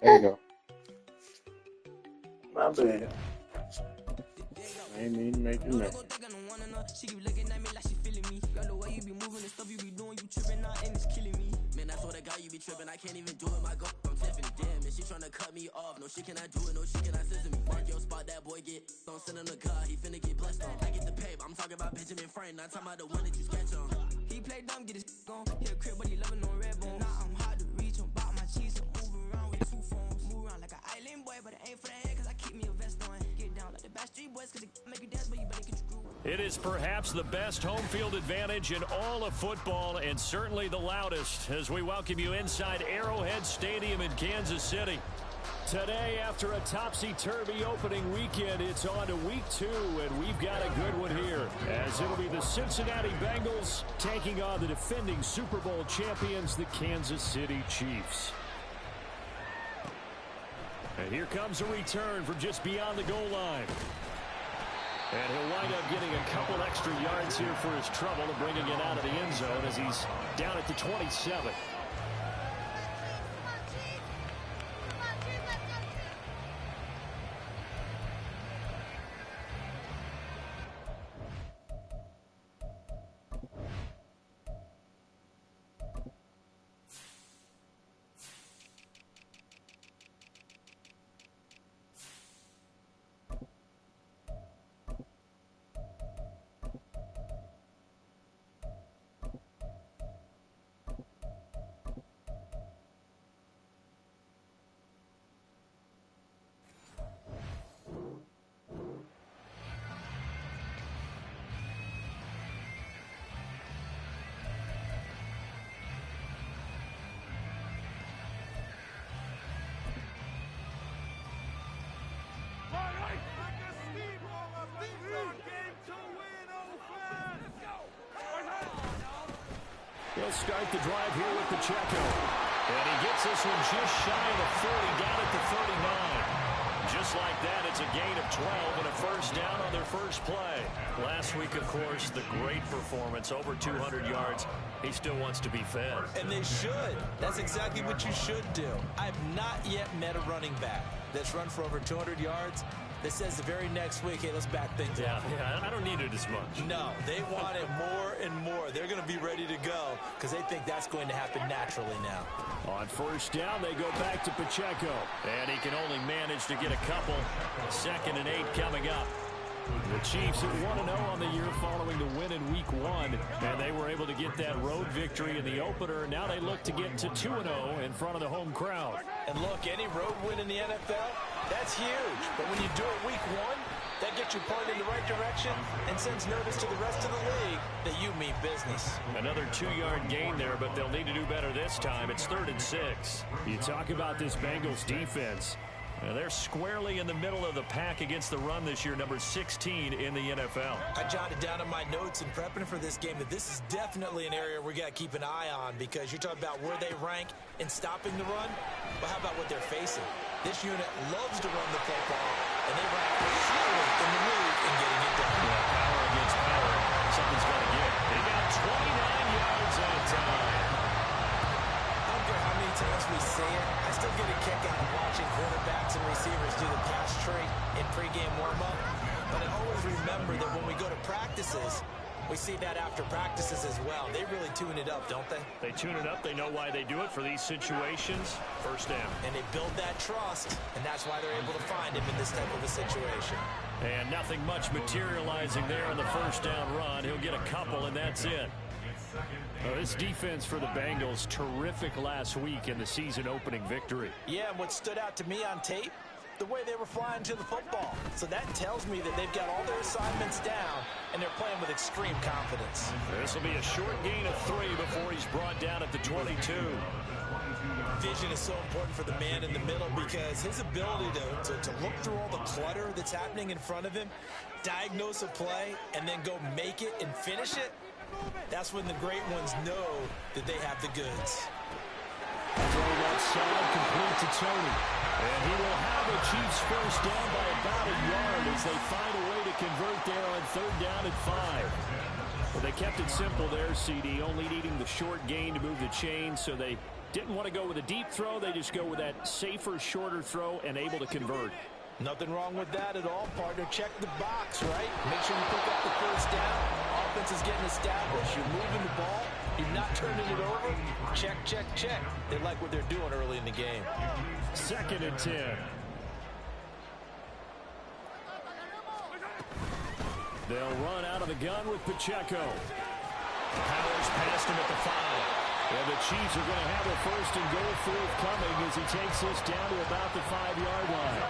There you go. My bad. I ain't even making that. She keep looking at me like she feeling me. Girl, the way you be moving and stuff you be doing, you tripping out and it's killing me. Man, I swear to God, you be tripping. I can't even do it. My girl, I'm Tiffany. Damn, and she tryna cut me off. No, she cannot do it. No, she cannot scissor me. Mark your spot, that boy get. Don't send him the car. He finna get blessed on. I get the pay, but I'm talking about Benjamin Franklin. Not talking about the one that you sketch on. He play dumb, get his on. He a crib, but he loving on red bone. Now I'm hard to reach. I'm bout my cheese. I'm moving around with 2 phones. Move around like an island boy, but it ain't for the head, cause I keep me a vest on. Get down like the Backstreet Boys, cause it make you dance, but you better get your groove. It is perhaps the best home field advantage in all of football, and certainly the loudest, as we welcome you inside Arrowhead Stadium in Kansas City. Today, after a topsy-turvy opening weekend, it's on to week 2, and we've got a good one here, as it'll be the Cincinnati Bengals taking on the defending Super Bowl champions, the Kansas City Chiefs. And here comes a return from just beyond the goal line. And he'll wind up getting a couple extra yards here for his trouble and bringing it out of the end zone as he's down at the 27. He'll start the drive here with Pacheco. And he gets this one just shy of the 40, down at the 39. Just like that, it's a gain of 12 and a first down on their first play. Last week, of course, the great performance, over 200 yards. He still wants to be fed. And they should. That's exactly what you should do. I've not yet met a running back that's run for over 200 yards that says the very next week, hey, let's back things up. Yeah, I don't need it as much. No, they want it more and more. They're going to be ready to go because they think that's going to happen naturally now. On first down, they go back to Pacheco. And he can only manage to get a couple. 2nd and 8 coming up. The Chiefs at 1-0 on the year following the win in Week 1, and they were able to get that road victory in the opener. Now they look to get to 2-0 in front of the home crowd. And look, any road win in the NFL, that's huge. But when you do it Week 1, that gets you pointed in the right direction and sends notice to the rest of the league that you mean business. Another 2-yard gain there, but they'll need to do better this time. It's 3rd and 6. You talk about this Bengals defense. They're squarely in the middle of the pack against the run this year, number 16 in the NFL. I jotted down in my notes in prepping for this game that this is definitely an area we got to keep an eye on because you're talking about where they rank in stopping the run. But how about what they're facing? This unit loves to run the football, and they rank highly in the league in getting it done. Yeah, power against power. Something's got to give. They got 29 yards that time. I don't care how many times we say it, I still get a kick out of watching quarterbacks and receivers do the pass tree in pregame warm-up. But I always remember that when we go to practices, we see that after practices as well. They really tune it up, don't they? They tune it up. They know why they do it for these situations. First down. And they build that trust, and that's why they're able to find him in this type of a situation. And nothing much materializing there on the first down run. He'll get a couple, and that's it. This defense for the Bengals, terrific last week in the season opening victory. Yeah, and what stood out to me on tape, the way they were flying to the football. So that tells me that they've got all their assignments down, and they're playing with extreme confidence. This will be a short gain of 3 before he's brought down at the 22. Vision is so important for the man in the middle because his ability to look through all the clutter that's happening in front of him, diagnose a play, and then go make it and finish it, that's when the great ones know that they have the goods. Throw that solid, complete to Tony. And he will have the Chiefs first down by about a yard as they find a way to convert there on 3rd down and 5. Well, they kept it simple there, CD, only needing the short gain to move the chain, so they Didn't want to go with a deep throw. They just go with that safer, shorter throw and able to convert. Nothing wrong with that at all, partner. Check the box, right? Make sure you pick up the first down. Offense is getting established. You're moving the ball. You're not turning it over. Check, check, check. They like what they're doing early in the game. 2nd and 10. They'll run out of the gun with Pacheco. Powers past him at the 5. And the Chiefs are going to have a 1st and goal forthcoming as he takes this down to about the 5-yard line.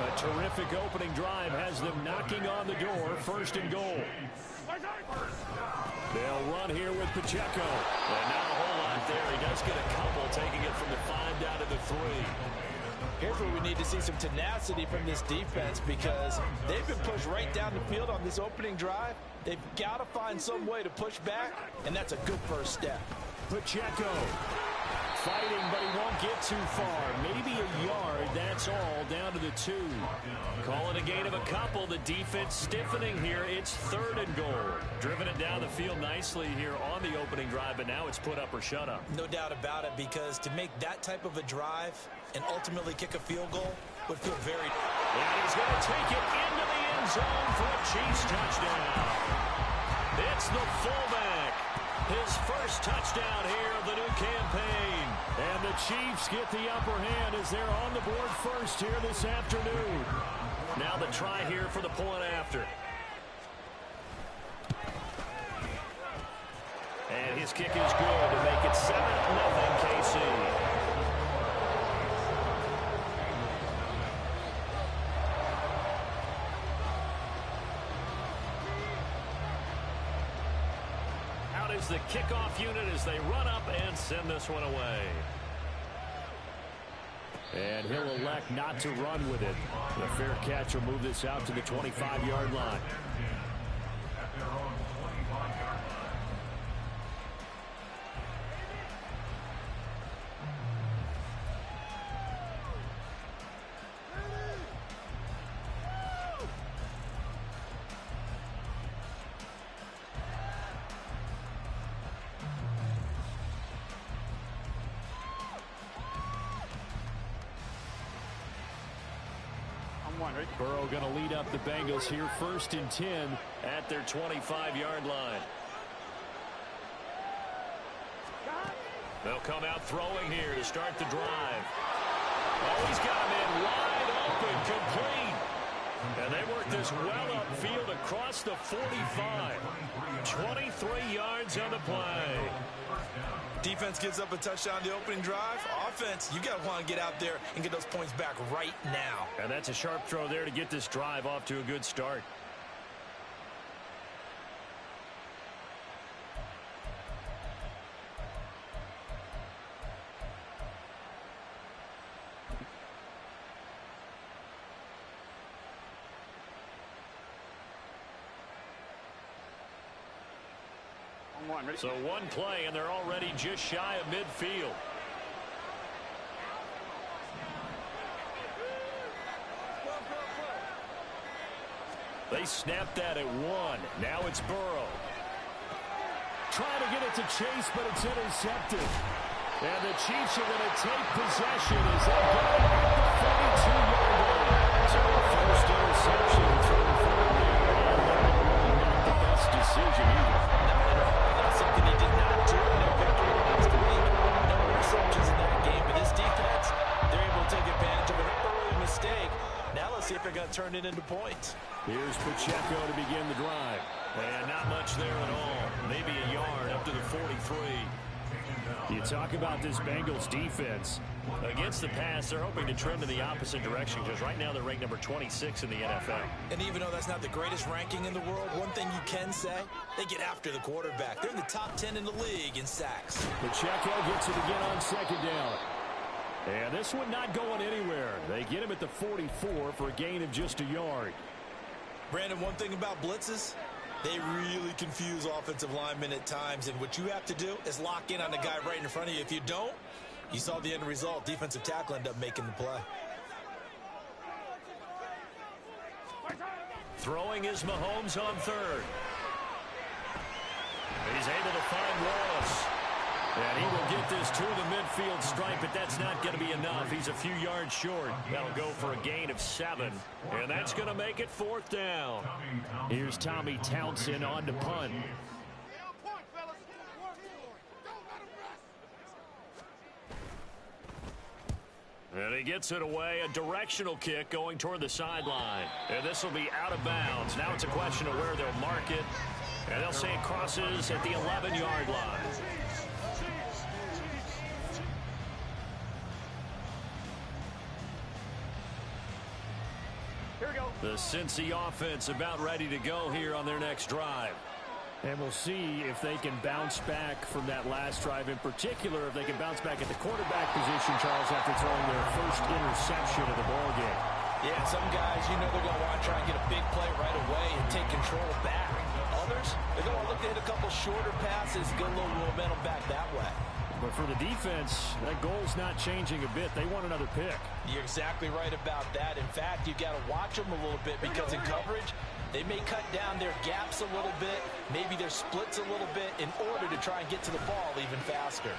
A terrific opening drive has them knocking on the door. 1st and goal. They'll run here with Pacheco. And not a whole lot there. He does get a couple, taking it from the 5 down to the 3. Here's where we need to see some tenacity from this defense because they've been pushed right down the field on this opening drive. They've got to find some way to push back, and that's a good first step. Pacheco fighting, but he won't get too far. Maybe a yard, that's all, down to the 2. Call it a gain of a couple. The defense stiffening here. It's 3rd and goal. Driven it down the field nicely here on the opening drive, but now it's put up or shut up. No doubt about it, because to make that type of a drive and ultimately kick a field goal would feel very... And he's going to take it into the end zone for a Chiefs touchdown. It's the fullback. His first touchdown here of the new campaign. And the Chiefs get the upper hand as they're on the board first here this afternoon. Now the try here for the point after. And his kick is good to make it 7-0 KC. Is the kickoff unit as they run up and send this one away. And he'll elect not to run with it. The fair catch will move this out to the 25-yard line. Burrow going to lead up the Bengals here 1st and 10 at their 25-yard line. They'll come out throwing here to start the drive. Oh, he's got him in wide open, complete. And they work this well upfield across the 45. 23 yards on the play. Defense gives up a touchdown the opening drive. Offense, you got to want to get out there and get those points back right now. And that's a sharp throw there to get this drive off to a good start. So one play, and they're already just shy of midfield. They snapped that at 1. Now it's Burrow. Trying to get it to Chase, but it's intercepted. And the Chiefs are going to take possession as they get it at the 42-yard line. So the first interception thrown for him there. And not the best decision either. Something he did not do in their victory last week. No interceptions in that game, but this defense, they're able to take advantage of an early mistake. Now let's see if they're going to turn it into points. Here's Pacheco to begin the drive. And not much there at all. Maybe a yard up to the 43. You talk about this Bengals defense. Against the pass, they're hoping to trend in the opposite direction because right now they're ranked number 26 in the NFL. And even though that's not the greatest ranking in the world, one thing you can say, they get after the quarterback. They're in the top 10 in the league in sacks. Pacheco gets it again on 2nd down. And this one not going anywhere. They get him at the 44 for a gain of just a yard. Brandon, one thing about blitzes, they really confuse offensive linemen at times, and what you have to do is lock in on the guy right in front of you. If you don't, you saw the end result. Defensive tackle ended up making the play. Throwing is Mahomes on 3rd. He's able to find Wallace. And he will get this to the midfield stripe, but that's not going to be enough. He's a few yards short. That'll go for a gain of 7, and that's going to make it 4th down. Here's Tommy Townsend on to punt. And he gets it away, a directional kick going toward the sideline. And this will be out of bounds. Now it's a question of where they'll mark it. And they'll say it crosses at the 11-yard line. Here we go. The Cincy offense about ready to go here on their next drive. And we'll see if they can bounce back from that last drive, in particular if they can bounce back at the quarterback position, Charles, after throwing their first interception of the ballgame. Yeah, some guys, you know they're going to want to try and get a big play right away and take control back. Others, they're going to look to hit a couple shorter passes, get a little momentum back that way. But for the defense, that goal's not changing a bit. They want another pick. You're exactly right about that. In fact, you've got to watch them a little bit because in coverage, they may cut down their gaps a little bit, maybe their splits a little bit in order to try and get to the ball even faster.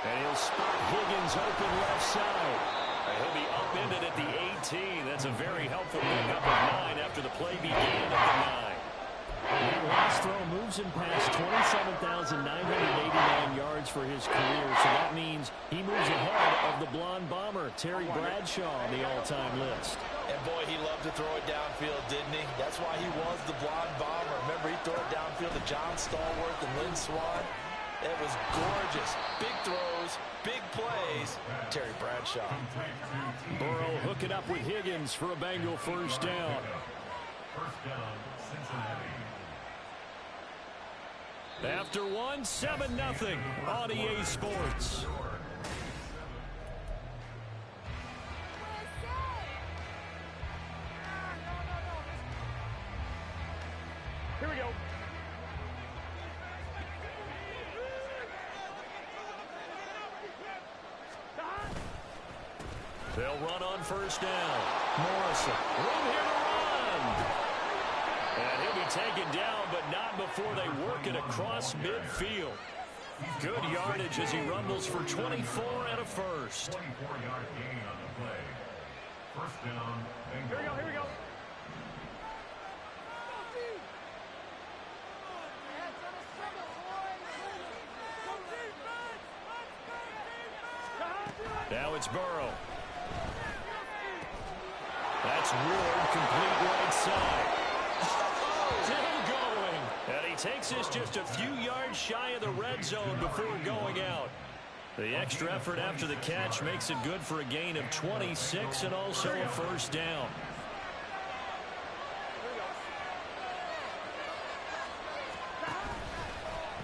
And he'll spot Higgins open left side. And he'll be upended at the 18. That's a very helpful pickup of 9 after the play began at the 9. That last throw moves him past 27,989 yards for his career, so that means he moves ahead of the blonde bomber, Terry Bradshaw, on the all-time list. And boy, he loved to throw it downfield, didn't he? That's why he was the blonde bomber. Remember, he threw it downfield to John Stallworth and Lynn Swann. It was gorgeous. Big throws, big plays. Terry Bradshaw. Burrow hooking up with Higgins for a Bengal first down. First down, Cincinnati. After 1, 7-0 on EA Sports. Here we go. They'll run on first down. Morrison. Room here to run. And he'll be taken down, but not before they work it across midfield. Good yardage as he rumbles for 24 and a first. 24-yard gain on the play. First down, Bengals. Here we go, here we go. Now it's Burrow. That's Ward, complete right side. Still going. And he takes this just a few yards shy of the red zone before going out. The extra effort after the catch makes it good for a gain of 26 and also a first down.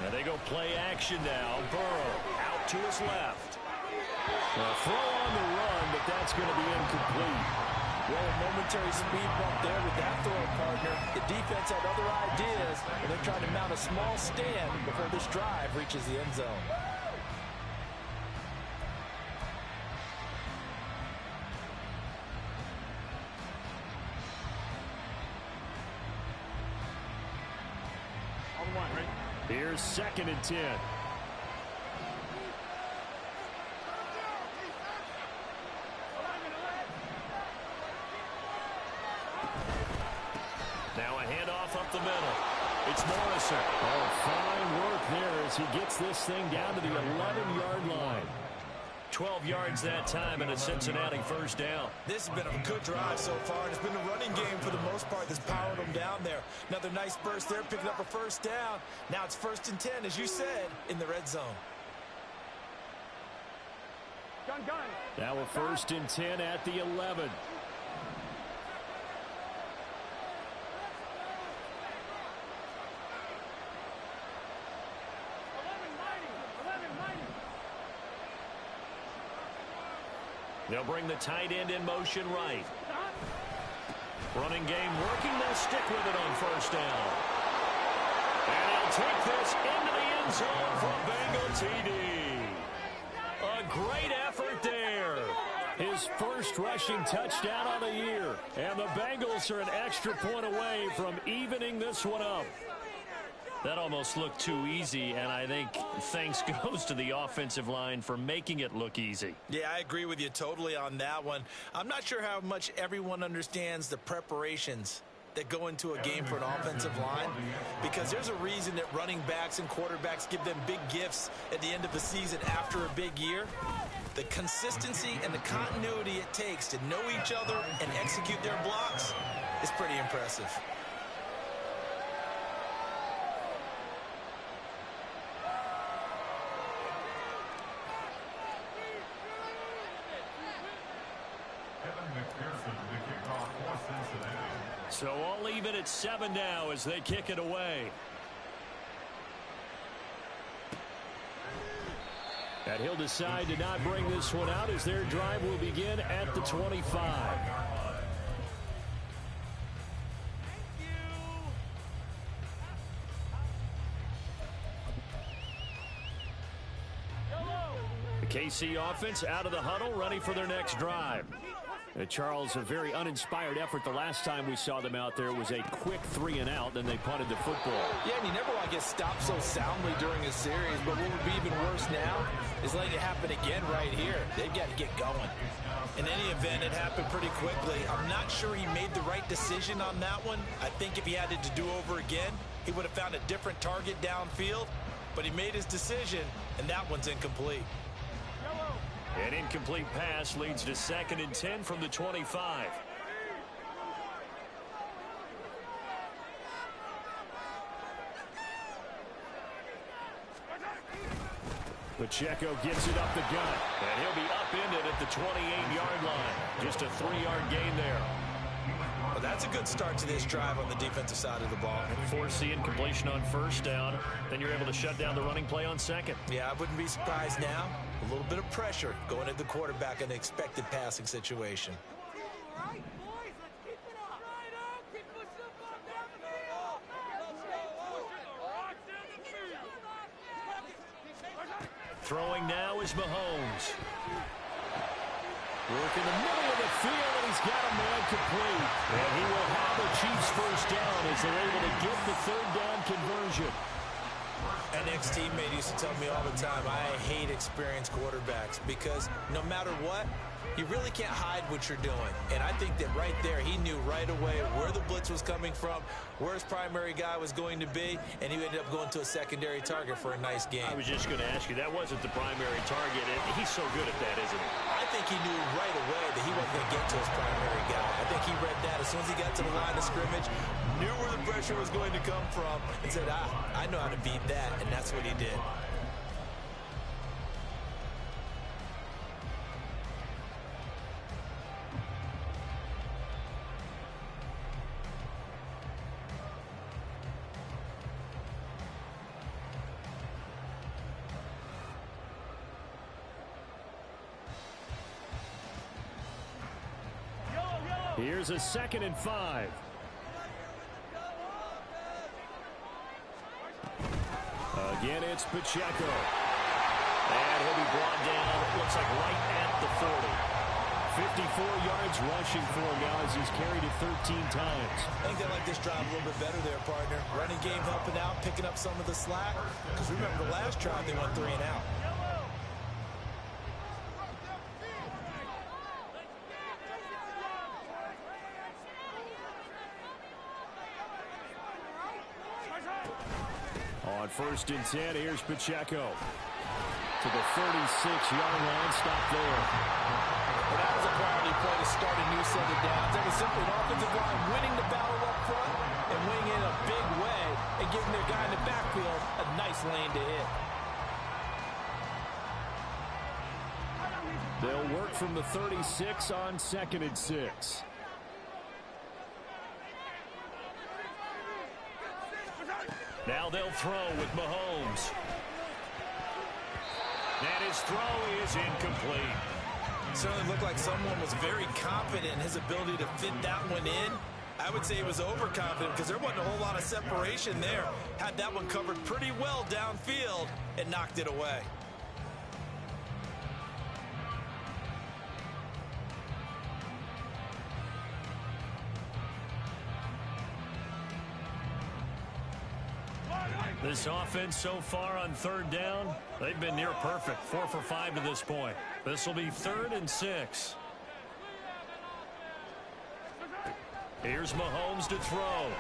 Now they go play action now. Burrow out to his left. A throw on the run, but that's going to be incomplete. Well, a momentary speed bump there with that throw, partner. The defense had other ideas, and they're trying to mount a small stand before this drive reaches the end zone. Here's 2nd and 10. Now a handoff up the middle. It's Morrison. Oh, fine work there as he gets this thing down to the 11-yard line. 12 yards that time and a Cincinnati first down. This has been a good drive so far, and it's been the running game for the most part that's powered them down there. Another nice burst there, picking up a first down. Now it's 1st and 10, as you said, in the red zone. Now a 1st and 10 at the 11. They'll bring the tight end in motion right. Running game working. They'll stick with it on first down. And he'll take this into the end zone for a Bengal TD. A great effort there. His first rushing touchdown of the year. And the Bengals are an extra point away from evening this one up. That almost looked too easy, and I think thanks goes to the offensive line for making it look easy. Yeah, I agree with you totally on that one. I'm not sure how much everyone understands the preparations that go into a game for an offensive line, because there's a reason that running backs and quarterbacks give them big gifts at the end of the season after a big year. The consistency and the continuity it takes to know each other and execute their blocks is pretty impressive. So all even at 7 now as they kick it away. And he'll decide to not bring this one out as their drive will begin at the 25. The KC offense out of the huddle, ready for their next drive. Charles, a very uninspired effort the last time we saw them out there. It was a quick 3-and-out, then they punted the football. Yeah, and you never want to get stopped so soundly during a series, but what would be even worse now is letting it happen again right here. They've got to get going. In any event, it happened pretty quickly. I'm not sure he made the right decision on that one. I think if he had it to do over again, he would have found a different target downfield, but he made his decision, and that one's incomplete. An incomplete pass leads to 2nd and 10 from the 25. Pacheco gives it up the gut, and he'll be upended at the 28-yard line. Just a 3-yard gain there. Well, that's a good start to this drive on the defensive side of the ball. Force the incompletion on 1st down. Then you're able to shut down the running play on 2nd. Yeah, I wouldn't be surprised now. A little bit of pressure going at the quarterback in an expected passing situation. Throwing now is Mahomes. Work in the middle of the field, and he's got a man complete. And he will have the Chiefs' 1st down as they're able to get the 3rd down conversion. An ex-teammate used to tell me all the time, I hate experienced quarterbacks because no matter what, you really can't hide what you're doing. And I think that right there, he knew right away where the blitz was coming from, where his primary guy was going to be, and he ended up going to a secondary target for a nice game. I was just going to ask you, that wasn't the primary target, and he's so good at that, isn't he? I think he knew right away that he wasn't going to get to his primary guy. I think he read that as soon as he got to the line of scrimmage, knew where the pressure was going to come from, and said, I know how to beat that, and that's what he did. Here's a 2nd and 5. Again, it's Pacheco. And he'll be brought down, it looks like right at the 40. 54 yards rushing for him now as he's carried it 13 times. I think they like this drive a little bit better there, partner. Running game helping out, picking up some of the slack. Because remember the last drive, they went 3-and-out. On 1st and 10, here's Pacheco. To the 36-yard line, stop there. Well, that was a quality play to start a new set of downs. That was simply an offensive line winning the battle up front and winning in a big way and giving their guy in the backfield a nice lane to hit. They'll work from the 36 on 2nd and 6. Now they'll throw with Mahomes. And his throw is incomplete. Certainly looked like someone was very confident in his ability to fit that one in. I would say he was overconfident because there wasn't a whole lot of separation there. Had that one covered pretty well downfield and knocked it away. This offense so far on third down, they've been near perfect. 4 for 5 to this point. This will be 3rd and 6. Here's Mahomes to throw.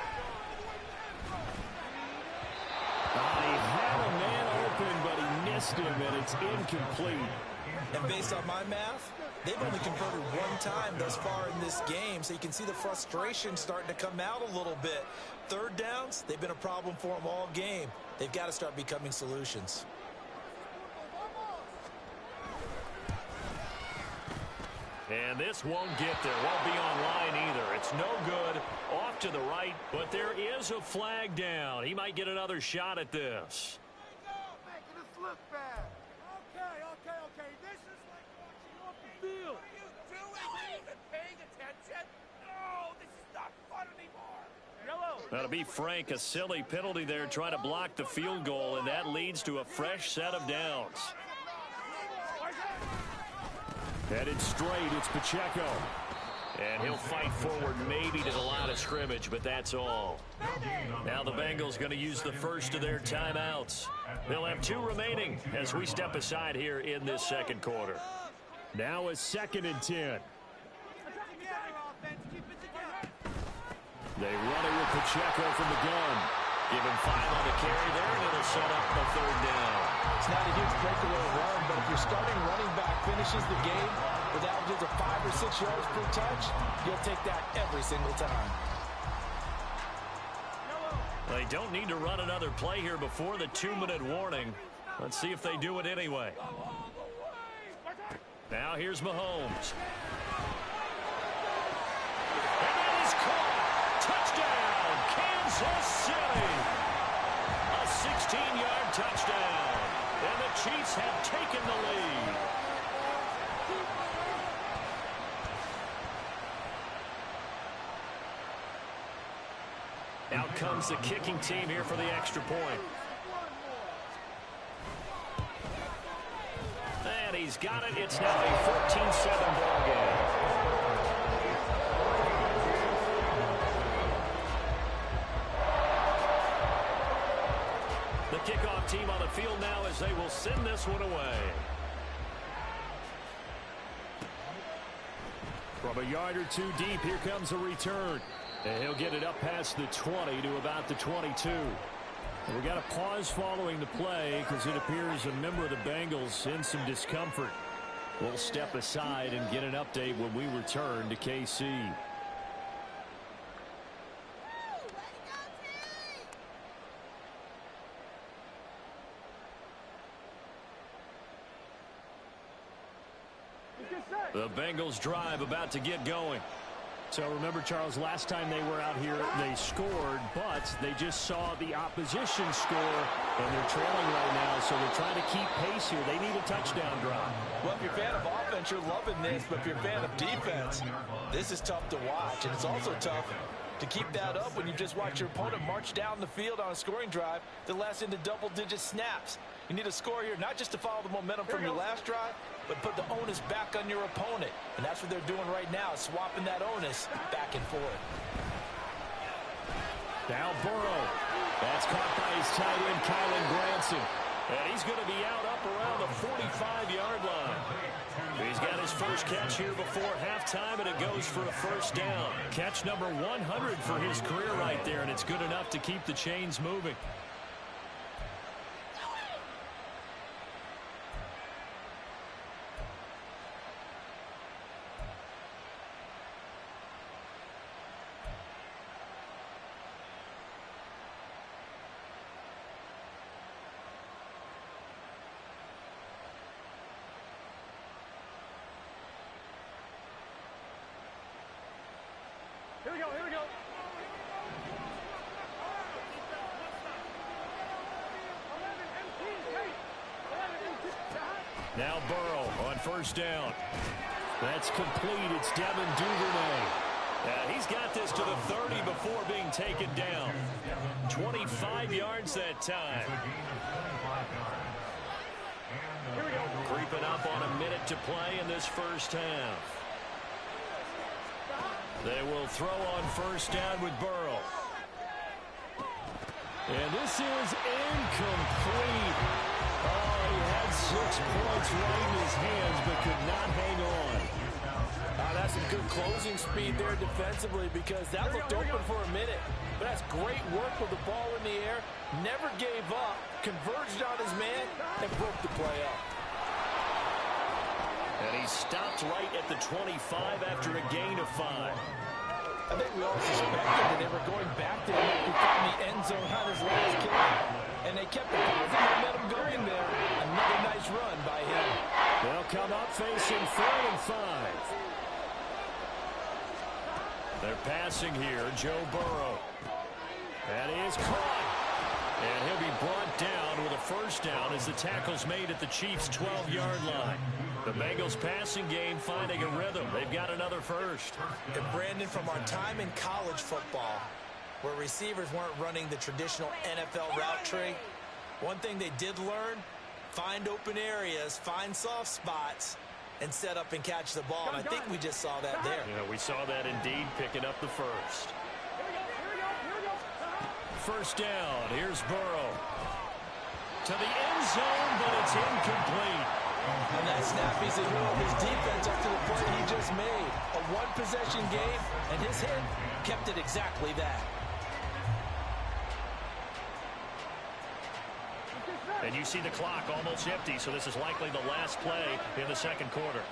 He had a man open, but he missed him, and it's incomplete. And based on my math, they've only converted one time thus far in this game, so you can see the frustration starting to come out a little bit. Third downs, they've been a problem for them all game. They've got to start becoming solutions. And this won't get there. Won't be online either. It's no good. Off to the right, but there is a flag down. He might get another shot at this. Making us look bad. Okay. This is like watching off the field. What are you doing? Are you even paying attention? No, this is not fun anymore. Yellow. Now, to be frank, a silly penalty there trying to block the field goal, and that leads to a fresh set of downs. Headed straight, it's Pacheco. And he'll fight forward maybe to the line of scrimmage, but that's all. Now the Bengals going to use the first of their timeouts. They'll have 2 remaining as we step aside here in this second quarter. Now a 2nd and 10. They run it with Pacheco from the gun. Give him 5 on the carry there, and it'll set up a 3rd down. It's not a huge breakaway run, but if your starting running back finishes the game with averages of 5 or 6 yards per touch, you'll take that every single time. They don't need to run another play here before the 2-minute warning. Let's see if they do it anyway. Now here's Mahomes. And that is caught. Touchdown, Kansas City. A 16-yard touchdown. And the Chiefs have taken the lead. Out comes the kicking team here for the extra point. And he's got it. It's now a 14-7 ball game. The kickoff team on the field now as they will send this one away. From a yard or 2 deep, here comes a return. And he'll get it up past the 20 to about the 22. And we got a pause following the play because it appears a member of the Bengals in some discomfort. We'll step aside and get an update when we return to KC. The Bengals drive about to get going. So remember, Charles, last time they were out here, they scored, but they just saw the opposition score, and they're trailing right now, so they're trying to keep pace here. They need a touchdown drive. Well, if you're a fan of offense, you're loving this, but if you're a fan of defense, this is tough to watch, and it's also tough to keep that up when you just watch your opponent march down the field on a scoring drive that lasts into double-digit snaps. You need a score here, not just to follow the momentum from your last drive, but put the onus back on your opponent. And that's what they're doing right now, swapping that onus back and forth. Now Burrow. That's caught by his tight end, Kylan Granson. And he's going to be out up around the 45-yard line. He's got his first catch here before halftime, and it goes for a first down. Catch number 100 for his career right there, and it's good enough to keep the chains moving. Here we go. Now Burrow on first down. That's complete. It's Devin Duvernay. He's got this to the 30 before being taken down. 25 yards that time. Creeping up on a minute to play in this first half. They will throw on first down with Burrow. And this is incomplete. Oh, he had 6 points right in his hands, but could not hang on. That's some good closing speed there defensively, because that looked open for a minute. But that's great work with the ball in the air. Never gave up, converged on his man, and broke the play up. And he stopped right at the 25 after a gain of 5. I think we all suspected that they were going back there after finding the end zone on his last kick. And they kept the positive momentum going there. Another nice run by him. They'll come up facing 3rd and 5. They're passing here, Joe Burrow. That is caught. And he'll be brought down with a first down as the tackle's made at the Chiefs' 12-yard line. The Bengals passing game finding a rhythm. They've got another first. And Brandon, from our time in college football, where receivers weren't running the traditional NFL route tree, one thing they did learn, find open areas, find soft spots, and set up and catch the ball. And I think we just saw that there. Yeah, we saw that indeed, picking up the first. First down, here's Burrow. To the end zone, but it's incomplete. And that snap, he's a hero of his defense up to the play he just made. A one-possession game, and his hit kept it exactly that. And you see the clock almost empty, so this is likely the last play in the second quarter.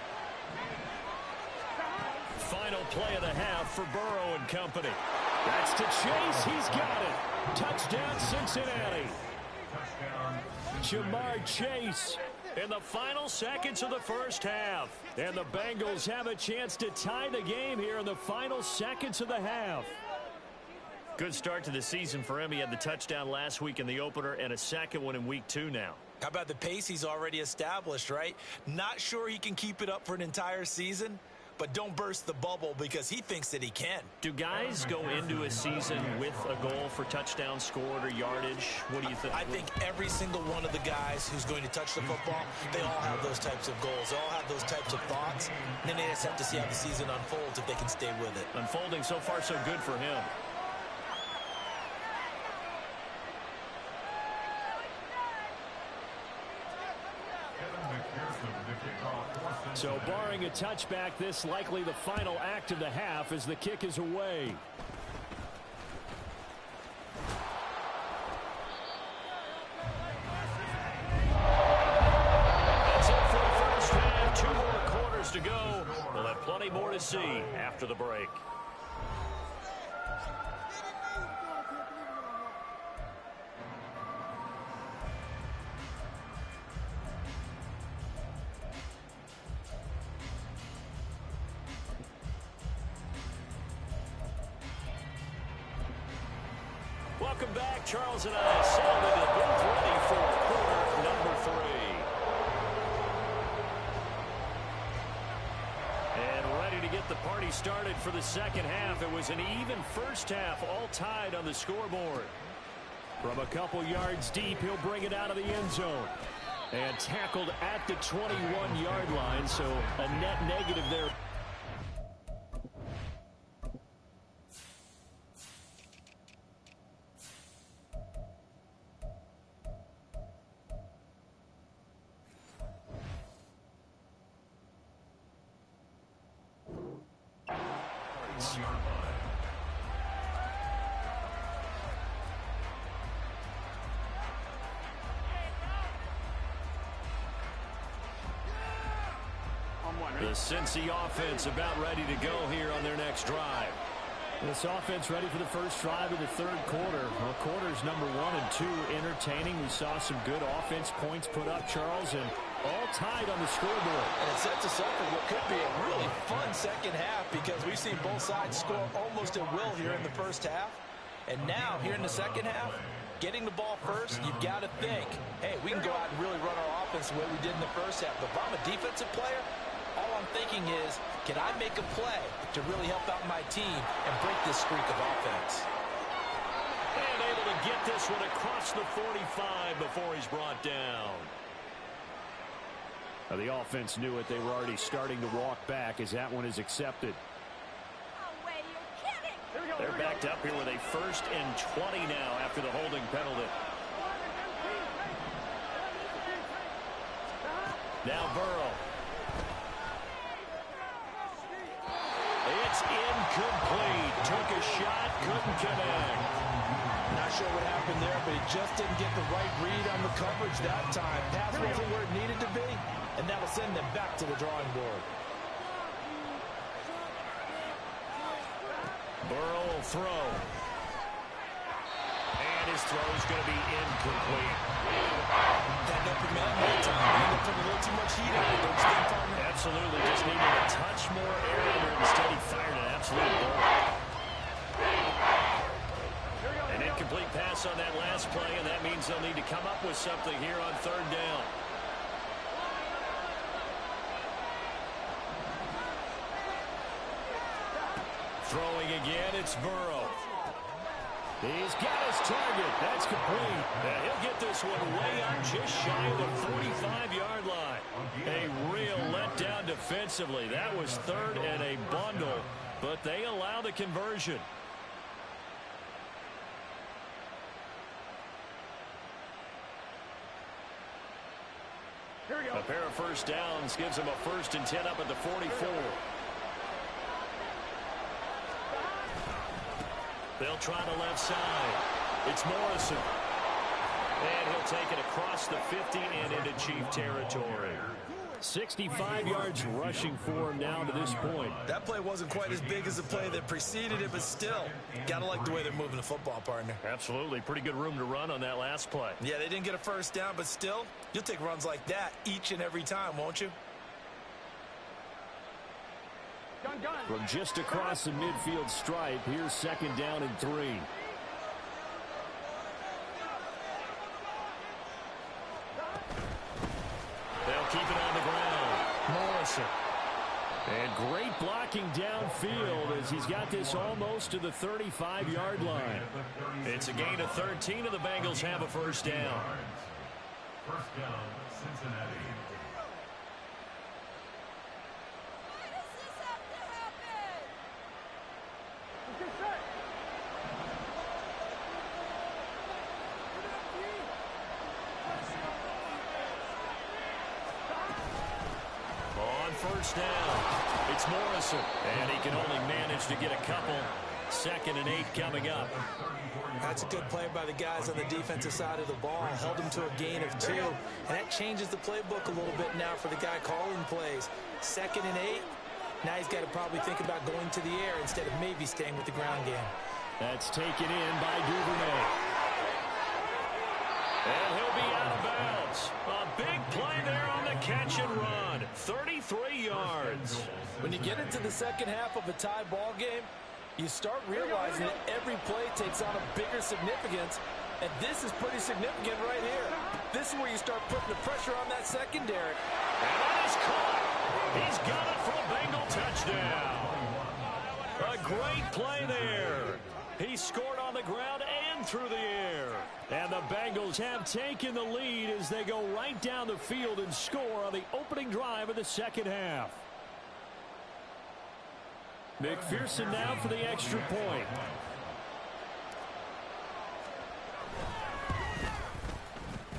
Final play of the half for Burrow and company. That's to Chase. He's got it. Touchdown, Cincinnati. Jamar Chase in the final seconds of the first half. And the Bengals have a chance to tie the game here in the final seconds of the half. Good start to the season for him. He had the touchdown last week in the opener and a second one in week 2 now. How about the pace he's already established, right? Not sure he can keep it up for an entire season, but don't burst the bubble because he thinks that he can. Do guys go into a season with a goal for touchdown scored or yardage? What do you think? I think every single one of the guys who's going to touch the football, they all have those types of goals. They all have those types of thoughts. And then they just have to see how the season unfolds if they can stay with it. Unfolding so far so good for him. So barring a touchback, this likely the final act of the half as the kick is away. That's it for the first half. 2 more quarters to go. We'll have plenty more to see after the break. Welcome back. Charles and I settled into both ready for quarter number 3. And ready to get the party started for the second half. It was an even first half, all tied on the scoreboard. From a couple yards deep, he'll bring it out of the end zone. And tackled at the 21-yard line, so a net negative there. The Cincy offense about ready to go here on their next drive. This offense ready for the first drive of the third quarter. Well, quarters number 1 and 2 entertaining. We saw some good offense points put up, Charles, and all tied on the scoreboard. And it sets us up for what could be a really fun second half because we've seen both sides score almost at will here in the first half. And now, here in the second half, getting the ball first, you've got to think, hey, we can go out and really run our offense the way we did in the first half. But if I'm a defensive player, all I'm thinking is, can I make a play to really help out my team and break this streak of offense? And able to get this one across the 45 before he's brought down. Now, the offense knew it. They were already starting to walk back as that one is accepted. They're back backed up here with a 1st and 20 now after the holding penalty. Now Burrow. It's incomplete. Took a shot, couldn't connect. Not sure what happened there, but he just didn't get the right read on the coverage that time. Pass wasn't where it needed to be, and that'll send them back to the drawing board. Burrow will throw. And his throw is going to be incomplete. That open man that time. They put a little too much heat on it. Don't you think, partner? Absolutely. Just needed a touch more air under it. Instead, he fired an absolute bullet. An incomplete pass on that last play, and that means they'll need to come up with something here on 3rd down. Throwing again, it's Burrow. He's got his target. That's complete. And he'll get this one way up just shy of the 45-yard line. A real letdown defensively. That was 3rd and a bundle, but they allow the conversion. A pair of 1st downs gives them a 1st and 10 up at the 44. They'll try the left side. It's Morrison. And he'll take it across the 50 and into Chief territory. 65 yards rushing for him now to this point. That play wasn't quite as big as the play that preceded it, but still, gotta like the way they're moving the football, partner. Absolutely. Pretty good room to run on that last play. Yeah, they didn't get a 1st down, but still, you'll take runs like that each and every time, won't you? From just across the midfield stripe, here's 2nd down and 3. They'll keep it on the ground. Morrison. And great blocking downfield as he's got this almost to the 35-yard line. It's a gain of 13, and the Bengals have a 1st down. 1st down, Cincinnati. On 1st down, it's Morrison. And he can only manage to get a couple. 2nd and 8 coming up. That's a good play by the guys on the defensive side of the ball. Held them to a gain of 2. And that changes the playbook a little bit now for the guy calling plays. 2nd and 8. Now he's got to probably think about going to the air instead of maybe staying with the ground game. That's taken in by Duvernay. And he'll be out of bounds. A big play there on the catch and run. 33 yards. When you get into the second half of a tie ball game, you start realizing that every play takes on a bigger significance, and this is pretty significant right here. This is where you start putting the pressure on that secondary. And that is caught. He's got it for a Bengal touchdown. A great play there. He scored on the ground and through the air. And the Bengals have taken the lead as they go right down the field and score on the opening drive of the second half. McPherson now for the extra point.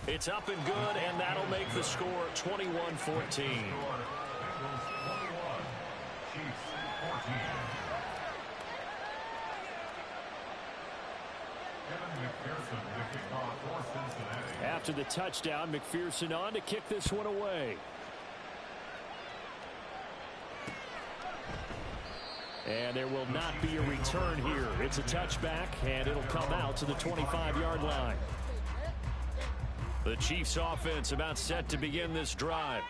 It's up and good, and that'll make the score 21-14. Bengals 21, Chiefs 14. McPherson with the kickoff for Cincinnati. After the touchdown, McPherson on to kick this one away. And there will not be a return here. It's a touchback, and it'll come out to the 25-yard line. The Chiefs offense about set to begin this drive.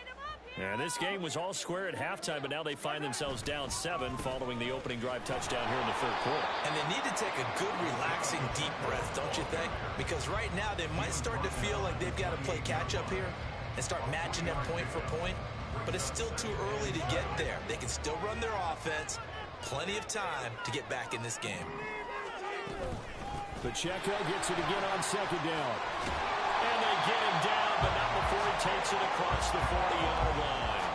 And this game was all square at halftime, but now they find themselves down 7 following the opening drive touchdown here in the third quarter. And they need to take a good, relaxing, deep breath, don't you think? Because right now they might start to feel like they've got to play catch-up here and start matching them point for point. But it's still too early to get there. They can still run their offense. Plenty of time to get back in this game. Pacheco gets it again on second down. And they get him down, but not before he takes it across the 40-yard line.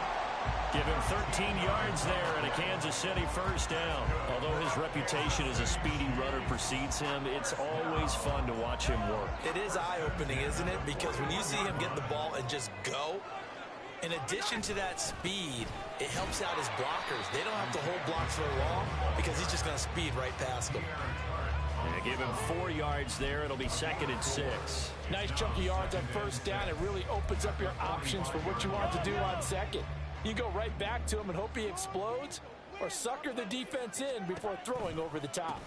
Give him 13 yards there and a Kansas City first down. Although his reputation as a speedy runner precedes him, it's always fun to watch him work. It is eye-opening, isn't it? Because when you see him get the ball and just go, in addition to that speed, it helps out his blockers. They don't have to hold blocks for long because he's just going to speed right past them. And give him 4 yards there. It'll be 2nd and 6. Nice chunk of yards on first down. It really opens up your options for what you want to do on second. You go right back to him and hope he explodes, or sucker the defense in before throwing over the top.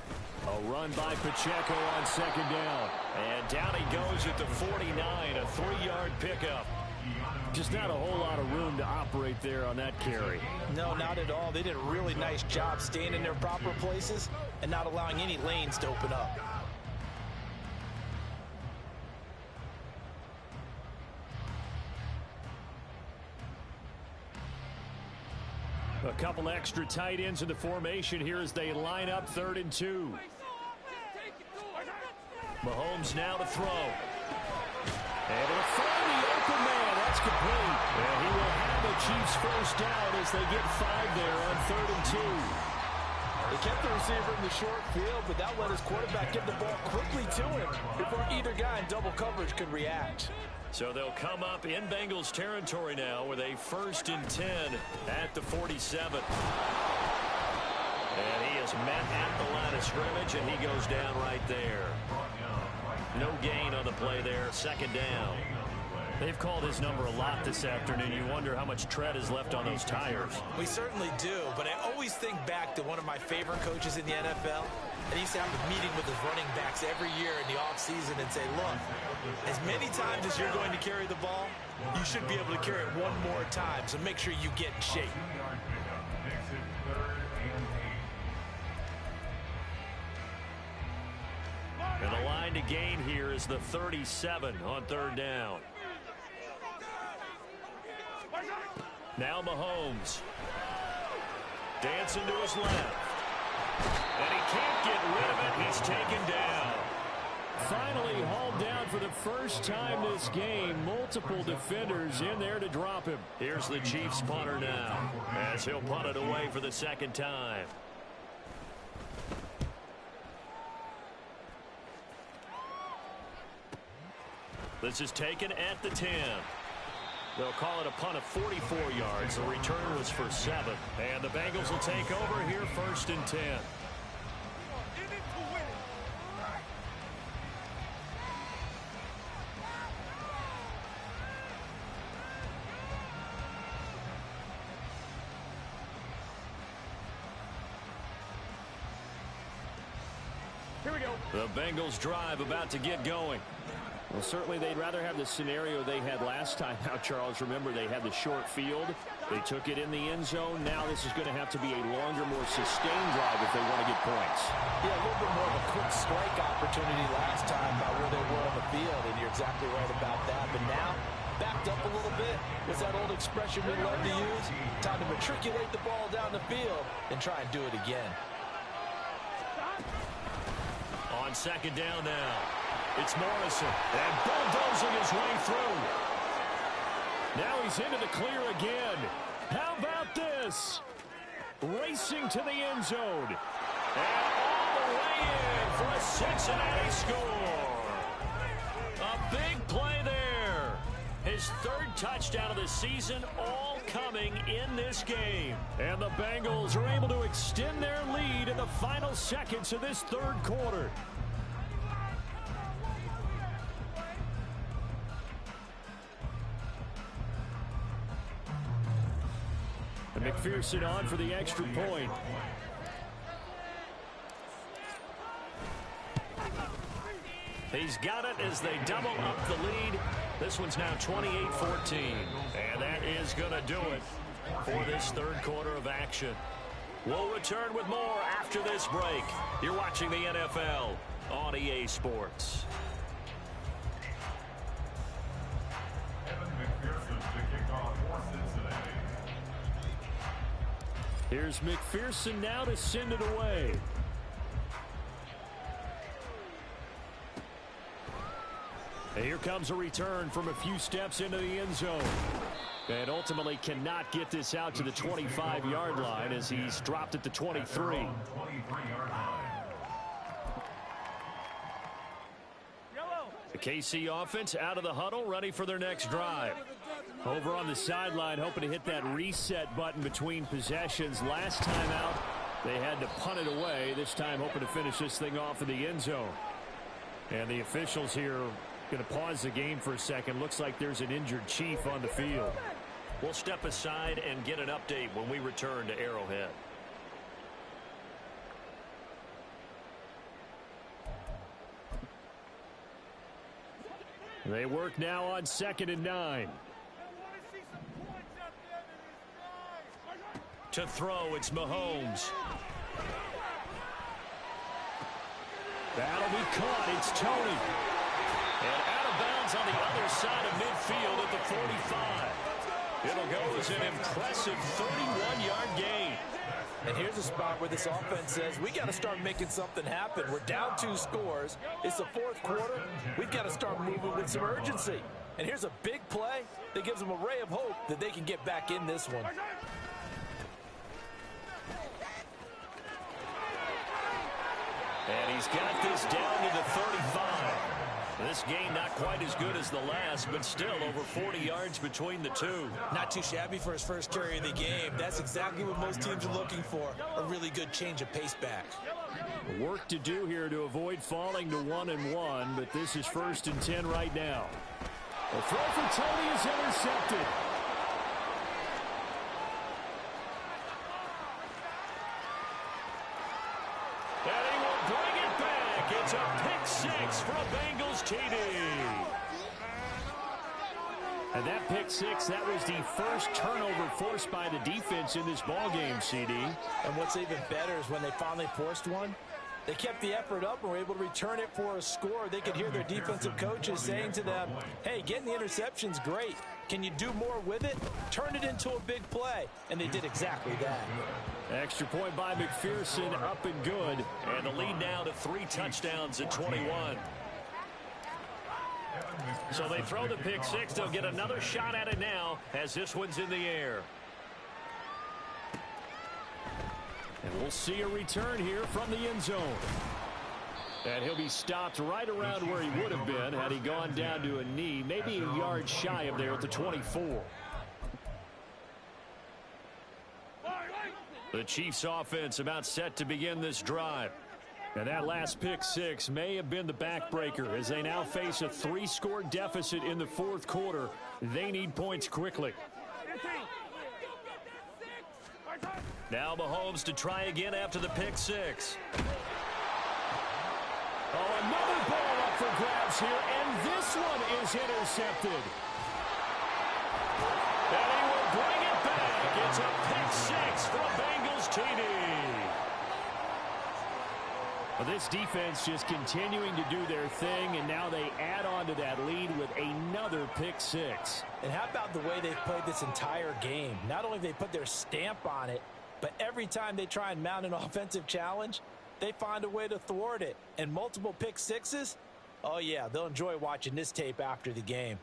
A run by Pacheco on 2nd down. And down he goes at the 49, a 3-yard pickup. Just not a whole lot of room to operate there on that carry. No, not at all. They did a really nice job staying in their proper places and not allowing any lanes to open up. A couple extra tight ends in the formation here as they line up 3rd and 2. Mahomes now to throw. And it'll find the open man. That's complete. And he will have the Chiefs first down as they get 5 there on 3rd and 2. They kept the receiver in the short field, but that let his quarterback get the ball quickly to him before either guy in double coverage could react. So they'll come up in Bengals territory now with a 1st and 10 at the 47. And he is met at the line of scrimmage, and he goes down right there. No gain on the play there, 2nd down. They've called his number a lot this afternoon. You wonder how much tread is left on those tires. We certainly do, but I always think back to one of my favorite coaches in the NFL. And he used to have a meeting with his running backs every year in the offseason and say, look, as many times as you're going to carry the ball, you should be able to carry it one more time, so make sure you get in shape. And the line to gain here is the 37 on 3rd down. Now Mahomes. Dancing to his left. And he can't get rid of it. He's taken down. Finally hauled down for the first time this game. Multiple defenders in there to drop him. Here's the Chiefs punter now as he'll punt it away for the 2nd time. This is taken at the 10. They'll call it a punt of 44 yards. The return was for 7. And the Bengals will take over here 1st and 10. Here we go. The Bengals drive about to get going. Well, certainly they'd rather have the scenario they had last time. Now, Charles, remember they had the short field. They took it in the end zone. Now this is going to have to be a longer, more sustained drive if they want to get points. Yeah, a little bit more of a quick strike opportunity last time by where they were on the field, and you're exactly right about that. But now, backed up a little bit. What's that old expression we love to use? Time to matriculate the ball down the field and try and do it again. On 2nd down now. It's Morrison, and bulldozing his way through. Now he's into the clear again. How about this? Racing to the end zone. And all the way in for a Cincinnati score. A big play there. His 3rd touchdown of the season, all coming in this game. And the Bengals are able to extend their lead in the final seconds of this 3rd quarter. And McPherson on for the extra point. He's got it as they double up the lead. This one's now 28-14. And that is going to do it for this 3rd quarter of action. We'll return with more after this break. You're watching the NFL on EA Sports. Here's McPherson now to send it away. And here comes a return from a few steps into the end zone. And ultimately cannot get this out to the 25-yard line as he's dropped at the 23. The KC offense out of the huddle, ready for their next drive. Over on the sideline, hoping to hit that reset button between possessions. Last time out, they had to punt it away. This time, hoping to finish this thing off in the end zone. And the officials here going to pause the game for a second. Looks like there's an injured Chief on the field. We'll step aside and get an update when we return to Arrowhead. They work now on 2nd and 9. To throw, it's Mahomes. That'll be caught. It's Tony. And out of bounds on the other side of midfield at the 45. It'll go as an impressive 31-yard gain. And here's a spot where this offense says, we got to start making something happen. We're down 2 scores. It's the 4th quarter. We've got to start moving with some urgency. And here's a big play that gives them a ray of hope that they can get back in this one. And he's got this down to the 35. This game not quite as good as the last, but still over 40 yards between the two. Not too shabby for his first carry of the game. That's exactly what most teams are looking for, a really good change of pace back. Work to do here to avoid falling to 1-1, but this is 1st and 10 right now. The throw for Tony is intercepted. And he will bring it back. It's a pick 6 for a Bengals TD. And that pick 6, that was the first turnover forced by the defense in this ballgame, CD. And what's even better is when they finally forced one, they kept the effort up and were able to return it for a score. They could hear their defensive coaches saying to them, hey, getting the interception's great. Can you do more with it? Turn it into a big play. And they did exactly that. Extra point by McPherson, up and good. And the lead now to 3 touchdowns at 21. So they throw the pick 6. They'll get another shot at it now as this one's in the air. And we'll see a return here from the end zone. And he'll be stopped right around where he would have been had he gone down to a knee, maybe a yard shy of there at the 24. The Chiefs offense about set to begin this drive. And that last pick 6 may have been the backbreaker as they now face a 3-score deficit in the 4th quarter. They need points quickly. Now Mahomes to try again after the pick 6. Oh, another ball up for grabs here, and this one is intercepted. And he will bring it back. It's a pick 6 for a Bengals TD. Well, this defense just continuing to do their thing, and now they add on to that lead with another pick 6. And how about the way they've played this entire game? Not only have they put their stamp on it, but every time they try and mount an offensive challenge, they find a way to thwart it. And multiple pick 6s, oh yeah, they'll enjoy watching this tape after the game.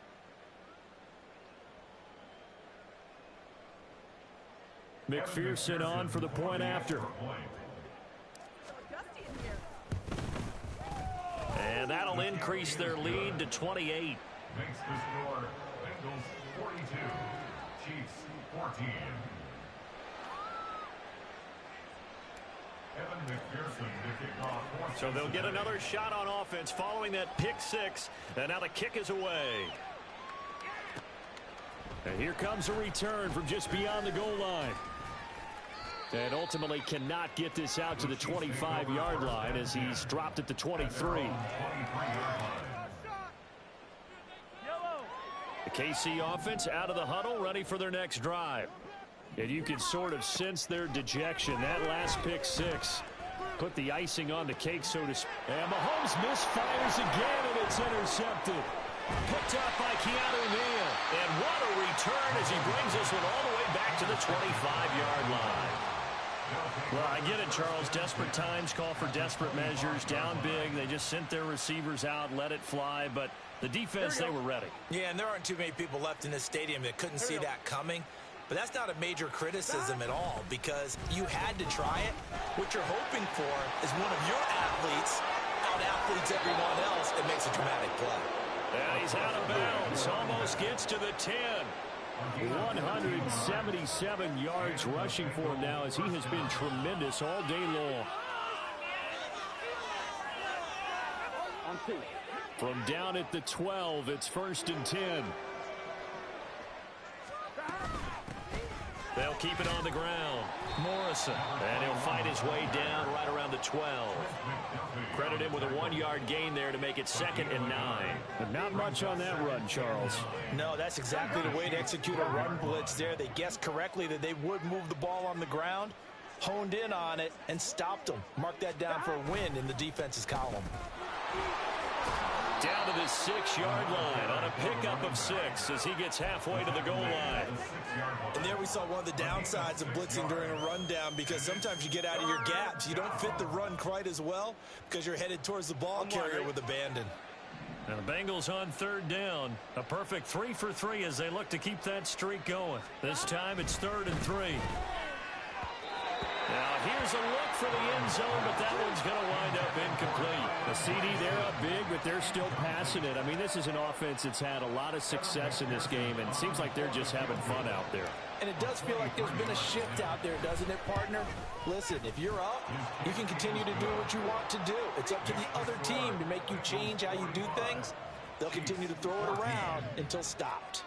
McPherson on for the point after. And that'll increase their lead to 28. Makes the score Bengals 42, Chiefs 14. So they'll get another shot on offense following that pick 6. And now the kick is away. And here comes a return from just beyond the goal line. And ultimately cannot get this out to the 25-yard line as he's dropped at the 23. The KC offense out of the huddle, ready for their next drive. And you can sort of sense their dejection. That last pick 6 put the icing on the cake, so to speak. And Mahomes misfires again, and it's intercepted. Picked up by Keanu Neal. And what a return as he brings this one all the way back to the 25-yard line. Well, I get it, Charles. Desperate times call for desperate measures. Down big, they just sent their receivers out, let it fly, but the defense, they were ready. Yeah, and there aren't too many people left in this stadium that couldn't see that coming. But that's not a major criticism at all because you had to try it. What you're hoping for is one of your athletes out-athletes everyone else and makes a dramatic play. And he's out of bounds. Almost gets to the 10. 177 yards rushing for him now as he has been tremendous all day long. From down at the 12, it's 1st and 10. They'll keep it on the ground. Morrison. And he'll fight his way down right around the 12. Credit him with a 1-yard gain there to make it 2nd and 9. But not much on that run, Charles. No, that's exactly the way to execute a run blitz there. They guessed correctly that they would move the ball on the ground, honed in on it, and stopped them. Mark that down for a win in the defense's column. Down to the 6-yard line on a pickup of 6 as he gets halfway to the goal line. And there we saw one of the downsides of blitzing during a rundown because sometimes you get out of your gaps. You don't fit the run quite as well because you're headed towards the ball carrier with abandon. And the Bengals on 3rd down. A perfect 3 for 3 as they look to keep that streak going. This time it's 3rd and 3. Now here's a look for the end zone, but that one's going to wind up incomplete. The CD, they're up big, but they're still passing it. I mean, this is an offense that's had a lot of success in this game, and it seems like they're just having fun out there. And it does feel like there's been a shift out there, doesn't it, partner? Listen, if you're up, you can continue to do what you want to do. It's up to the other team to make you change how you do things. They'll continue to throw it around until stopped.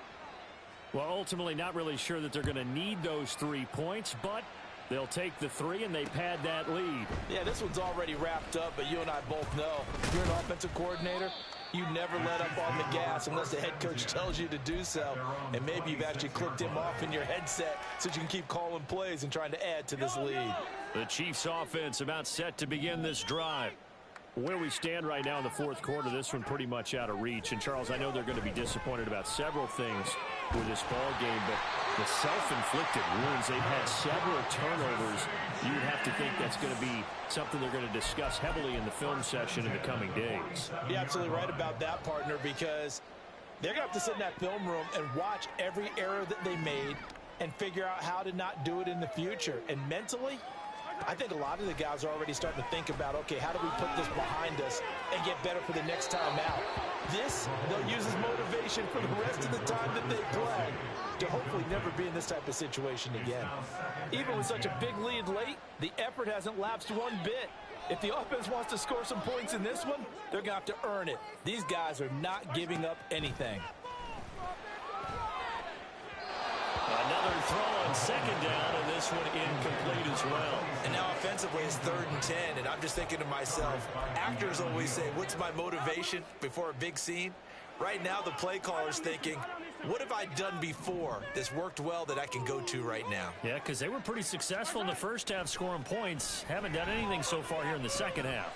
Well, ultimately, not really sure that they're going to need those 3 points, but they'll take the 3 and they pad that lead. Yeah, this one's already wrapped up, but you and I both know if you're an offensive coordinator, you never let up on the gas unless the head coach tells you to do so. And maybe you've actually clicked him off in your headset so you can keep calling plays and trying to add to this lead. The Chiefs offense about set to begin this drive. Where we stand right now in the 4th quarter, this one pretty much out of reach. And, Charles, I know they're going to be disappointed about several things with this ball game, but the self-inflicted wounds, they've had several turnovers. You would have to think that's going to be something they're going to discuss heavily in the film session in the coming days. You're absolutely right about that, partner, because they're going to have to sit in that film room and watch every error that they made and figure out how to not do it in the future. And mentally, I think a lot of the guys are already starting to think about, okay, how do we put this behind us and get better for the next time out? This, they'll use as motivation for the rest of the time that they play to hopefully never be in this type of situation again. Even with such a big lead late, the effort hasn't lapsed one bit. If the offense wants to score some points in this one, they're going to have to earn it. These guys are not giving up anything. Another throw on 2nd down, and this one incomplete as well. And now offensively it's 3rd and 10, and I'm just thinking to myself, actors always say, what's my motivation before a big scene? Right now the play caller's thinking, what have I done before that's worked well that I can go to right now? Yeah, because they were pretty successful in the first half scoring points. Haven't done anything so far here in the second half.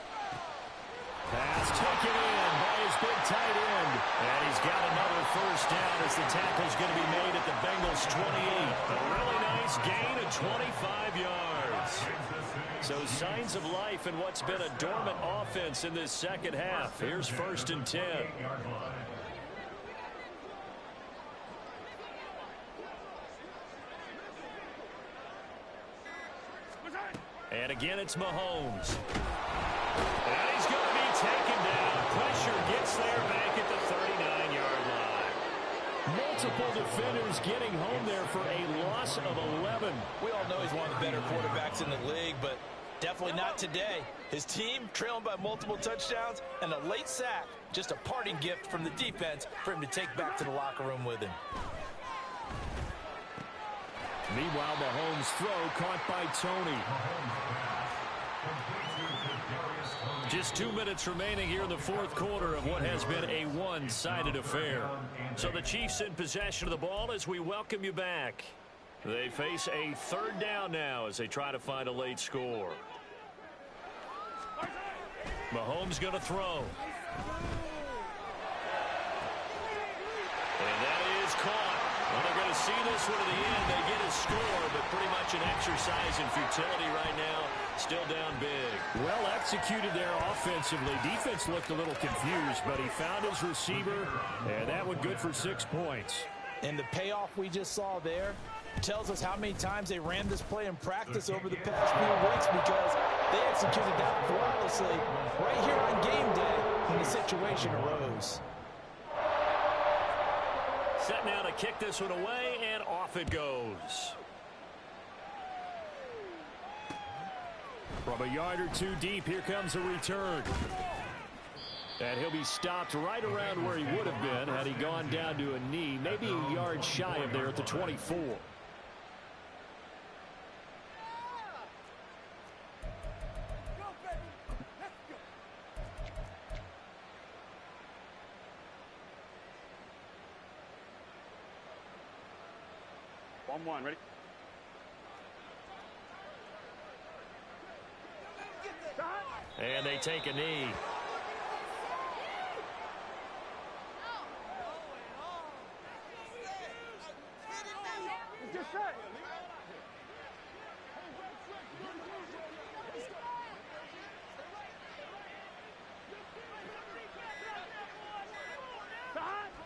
Pass taken in by his big tight end. And he's got another first down as the tackle's going to be made at the Bengals 28. A really nice gain of 25 yards. So signs of life in what's been a dormant offense in this second half. Here's 1st and 10. And again, it's Mahomes. And he's going to be taken down. Pressure gets there back at the 39-yard line. Multiple defenders getting home there for a loss of 11. We all know he's one of the better quarterbacks in the league, but definitely not today. His team trailing by multiple touchdowns and a late sack. Just a parting gift from the defense for him to take back to the locker room with him. Meanwhile, Mahomes' throw caught by Tony. Just 2 minutes remaining here in the 4th quarter of what has been a one-sided affair. So the Chiefs in possession of the ball as we welcome you back. They face a 3rd down now as they try to find a late score. Mahomes going to throw. And that is caught. Well, they're going to see this one to the end. They get a score, but pretty much an exercise in futility right now. Still down big. Well executed there offensively. Defense looked a little confused, but he found his receiver, and that one good for 6 points. And the payoff we just saw there tells us how many times they ran this play in practice over the past few weeks, because they executed that flawlessly right here on game day when the situation arose. Set now to kick this one away, and off it goes. From a yard or two deep, here comes a return. And he'll be stopped right around where he would have been had he gone down to a knee, maybe a yard shy of there at the 24. One, ready? And they take a knee.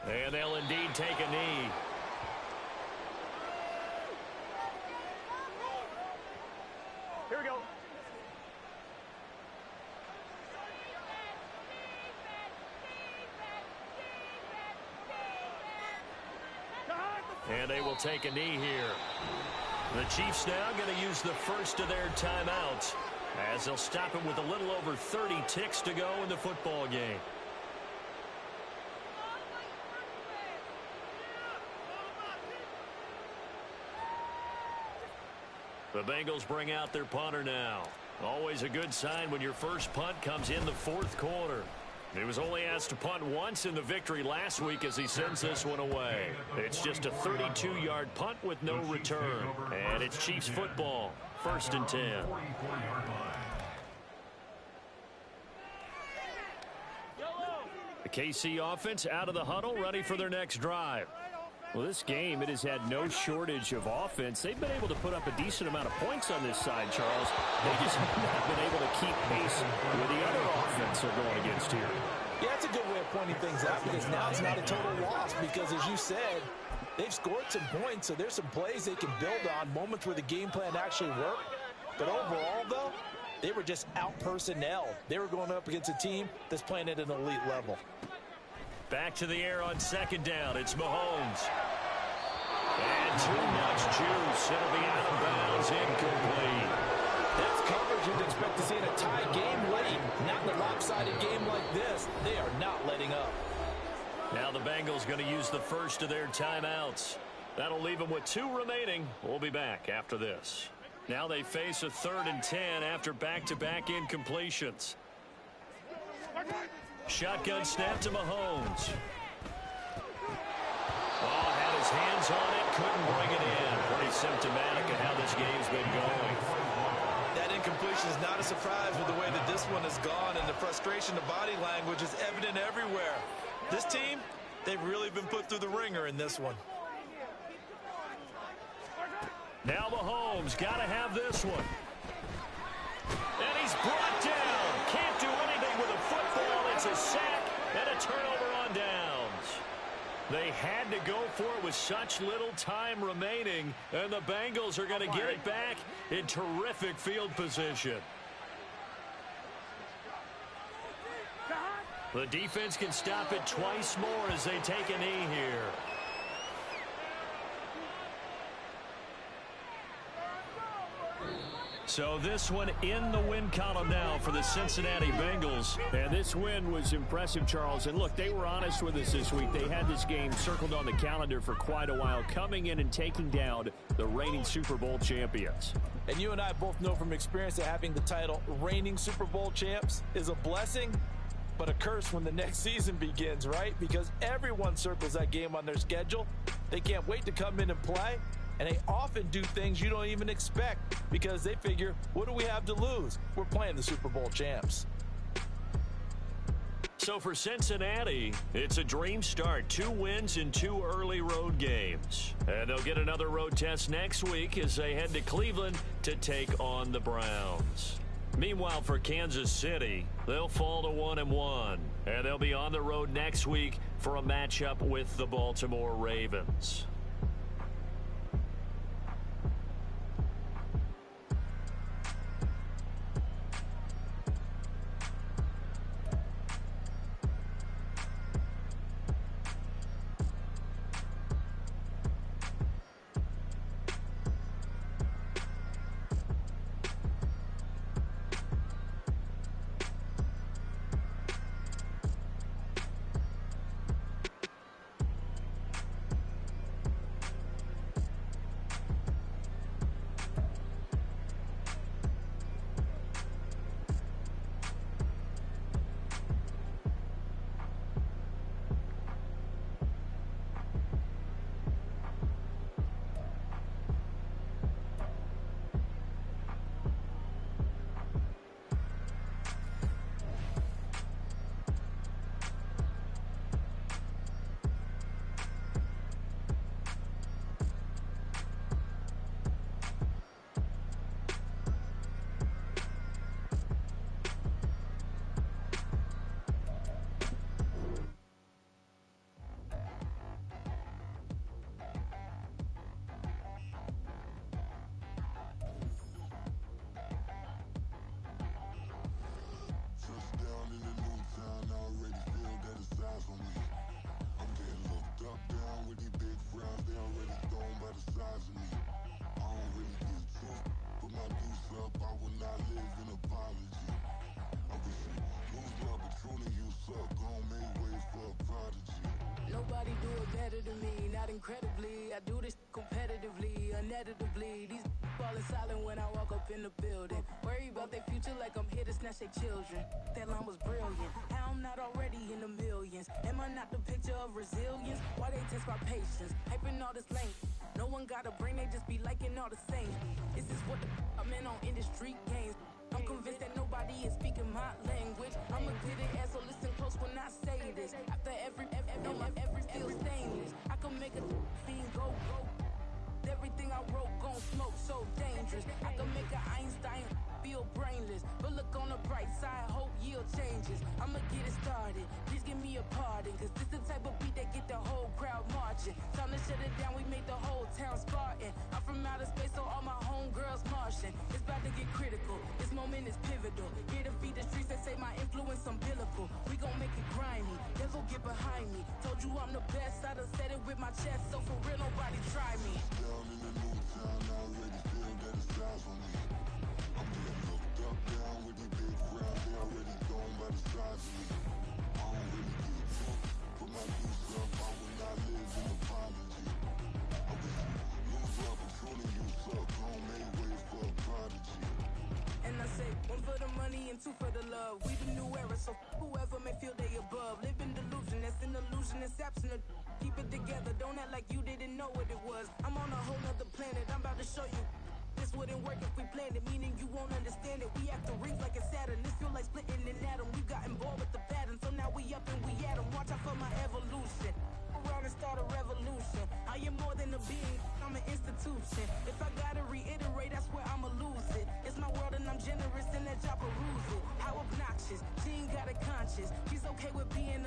And they'll indeed take a knee. Here we go. And they will take a knee here. The Chiefs now going to use the first of their timeouts, as they'll stop him with a little over 30 ticks to go in the football game. The Bengals bring out their punter now. Always a good sign when your first punt comes in the fourth quarter. He was only asked to punt once in the victory last week as he sends this one away. It's just a 32-yard punt with no return. And it's Chiefs football, 1st and 10. The KC offense out of the huddle, ready for their next drive. Well, this game, it has had no shortage of offense. They've been able to put up a decent amount of points on this side, Charles. They just have not been able to keep pace with the other offense they're going against here. Yeah, that's a good way of pointing things out, because now it's not a total loss, because as you said, they've scored some points, so there's some plays they can build on, moments where the game plan actually worked. But overall, though, they were just out-personnel. They were going up against a team that's playing at an elite level. Back to the air on 2nd down. It's Mahomes. And too much juice. It'll be out of bounds, incomplete. That's coverage you'd expect to see in a tie game late. Not in a lopsided game like this. They are not letting up. Now the Bengals going to use the first of their timeouts. That'll leave them with 2 remaining. We'll be back after this. Now they face a 3rd and 10 after back-to-back incompletions. Shotgun snap to Mahomes. Oh, had his hands on it, couldn't bring it in. Pretty symptomatic of how this game's been going. That incompletion is not a surprise with the way that this one has gone, and the frustration of body language is evident everywhere. This team, they've really been put through the ringer in this one. Now Mahomes got to have this one. And he's brought down. Can't do anything with a football. It's a sack and a turnover on downs. They had to go for it with such little time remaining, and the Bengals are going to get it back in terrific field position. The defense can stop it twice more as they take a knee here. So this one in the win column now for the Cincinnati Bengals. And this win was impressive, Charles. And look, they were honest with us this week. They had this game circled on the calendar for quite a while, coming in and taking down the reigning Super Bowl champions. And you and I both know from experience that having the title reigning Super Bowl champs is a blessing, but a curse when the next season begins, right? Because everyone circles that game on their schedule. They can't wait to come in and play. And they often do things you don't even expect because they figure, what do we have to lose? We're playing the Super Bowl champs. So for Cincinnati, it's a dream start. 2 wins in 2 early road games. And they'll get another road test next week as they head to Cleveland to take on the Browns. Meanwhile, for Kansas City, they'll fall to 1-1. And they'll be on the road next week for a matchup with the Baltimore Ravens. Nobody do it better than me, not incredibly. I do this competitively, uneditably. These falling silent when I walk up in the building. Worry about their future like I'm here to snatch their children. That line was brilliant. How I'm not already in the millions. Am I not the picture of resilience? Why they test my patience? Hyping all this length. No one got a brain, they just be liking all the same. This is what I'm in on industry games. I'm convinced that nobody is speaking my language. I'ma get it as so listen close when I say this. After every feel stainless. I can make a fiend go. Everything I wrote gon' smoke so dangerous. I can make an Einstein feel brainless. But look on the bright side, hope yield changes. I'ma get it started. Please give me a pardon. Cause this the type of beat that get the whole crowd marching. Time to shut it down, we made the whole town Spartan. I'm from outer space, so all my homegirls Martian. It's about to get critical. This moment is pivotal. Here to feed the streets that say my influence umbilical. We gon' make it grimy. Devil get behind me. Told you I'm the best. I done said it with my chest. So for real, nobody try me. Down in the new town, I already feel that it's time for me. I'm getting looked up down with these big crowds. They already gone by the size of me. I don't really get it. Put my goose up, I will not live in apology. I wish you lose up and truly use up. Gon' make way for a prodigy. And I say, one for the money and two for the love. We the new era, so whoever may feel they above. Live in delusion, that's an illusion, it's absent. Keep it together, don't act like you didn't know what it was. I'm on a whole nother planet, I'm about to show you. This wouldn't work if we planned it, meaning you won't understand it. We act the rings like it's Saturn, this feel like splitting an atom. We've gotten bored with the pattern, so now we up and we at 'em. Watch out for my evolution. Around and start a revolution. I am more than a being, I'm an institution. If I gotta reiterate, that's where I'ma lose it. It's my world and I'm generous and let y'all peruse it. How obnoxious, she ain't got a conscience. She's okay with being